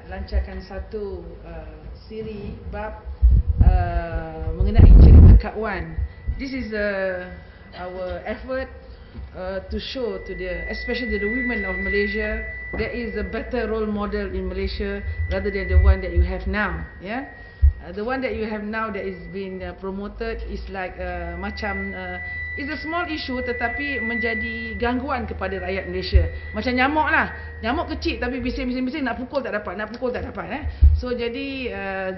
lancarkan satu siri bab mengenai cerita Kak Wan. This is our effort to show to especially the women of Malaysia, there is a better role model in Malaysia rather than the one that you have now. Yeah, the one that you have now that is being promoted is like is a small issue tetapi menjadi gangguan kepada rakyat Malaysia. Macam nyamuk lah, nyamuk kecil tapi bising-bising nak pukul tak dapat, So jadi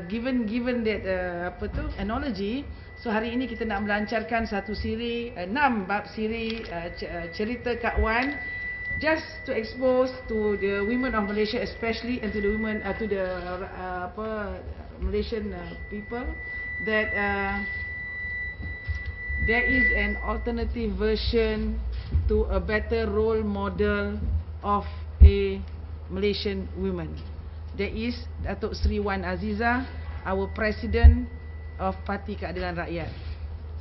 given that analogy, so hari ini kita nak melancarkan satu siri 6 bab siri cerita Kak Wan, just to expose to the women of Malaysia especially, and to the women to the Malaysian people that there is an alternative version to a better role model of a Malaysian woman. There is Datuk Seri Wan Azizah, our President of Parti Keadilan Rakyat.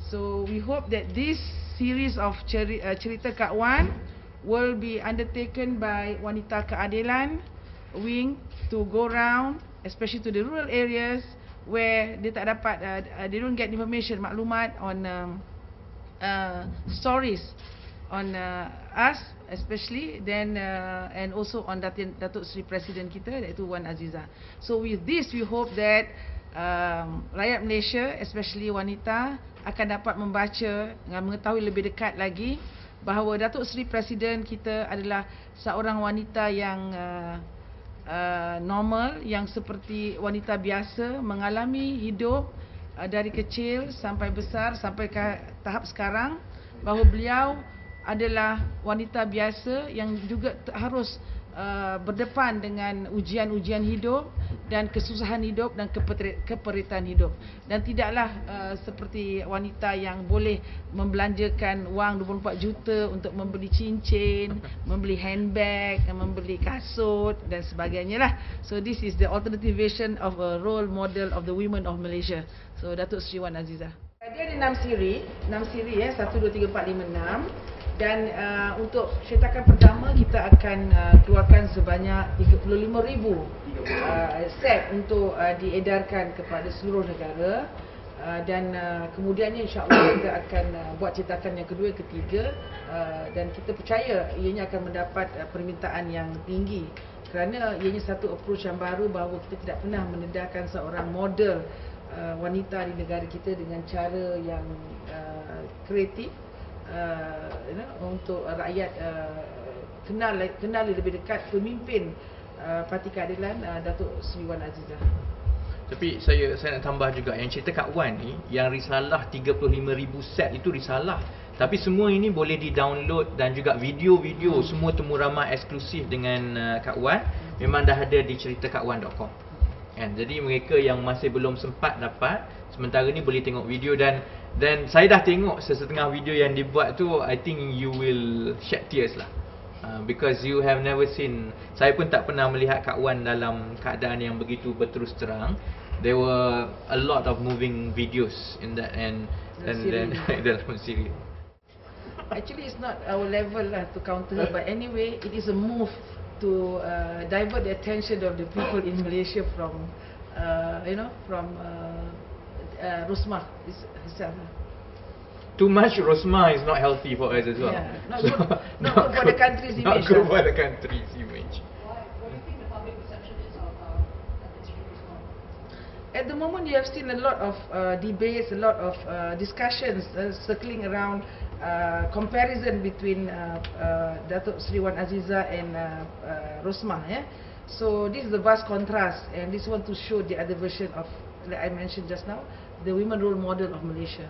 So we hope that this series of cerita Kak Wan will be undertaken by Wanita Keadilan Wing to go round, especially to the rural areas where they tak dapat, they don't get information, maklumat on stories on us especially, then and also on Datuk Seri Presiden kita, iaitu Wan Azizah. So with this we hope that rakyat Malaysia, especially wanita, akan dapat membaca dan mengetahui lebih dekat lagi bahawa Datuk Seri Presiden kita adalah seorang wanita yang normal, yang seperti wanita biasa, mengalami hidup dari kecil sampai besar sampai ke tahap sekarang, bahawa beliau adalah wanita biasa yang juga harus berdepan dengan ujian-ujian hidup dan kesusahan hidup dan keperitan hidup, dan tidaklah seperti wanita yang boleh membelanjakan wang 24 juta untuk membeli cincin, membeli handbag, membeli kasut dan sebagainya lah. So this is the alternative version of a role model of the women of Malaysia. So Datuk Seri Wan Azizah. Dia ada 6 siri ya, 1, 2, 3, 4, 5, 6. Dan untuk cetakan pertama kita akan keluarkan sebanyak 35,000 set untuk diedarkan kepada seluruh negara, dan kemudiannya insya-Allah kita akan buat cetakan yang kedua, ketiga, dan kita percaya ianya akan mendapat permintaan yang tinggi kerana ianya satu approach yang baru bahawa kita tidak pernah mendedahkan seorang model wanita di negara kita dengan cara yang kreatif. Untuk rakyat kenal lebih dekat pemimpin Parti Keadilan, Datuk Seri Wan Azizah. Tapi saya nak tambah juga yang cerita Kak Wan ni, yang risalah 35,000 set itu risalah. Tapi semua ini boleh di-download dan juga video-video semua temu ramah eksklusif dengan Kak Wan memang dah ada di ceritaKakWan.com. Kan? Jadi mereka yang masih belum sempat dapat, sementara ni boleh tengok video, dan saya dah tengok sesetengah video yang dibuat tu. I think you will shed tears lah, because you have never seen. Saya pun tak pernah melihat Kak Wan dalam keadaan yang begitu berterus terang. There were a lot of moving videos in that, and then dalam siri. Actually it's not our level lah to counter her, but anyway it is a move to divert the attention of the people in Malaysia from Rosmah herself. Too much Rosmah is not healthy for us as well. Yeah, not good for the country's image. Not good for the country's image. What do you think the public perception is of Datuk Seri Rosmah? At the moment, you have seen a lot of debates, a lot of discussions circling around comparison between Datuk Seri Wan Azizah and Rosmah. Yeah? So this is a vast contrast, and this want to show the other version of, like I mentioned just now, the women role model of Malaysia.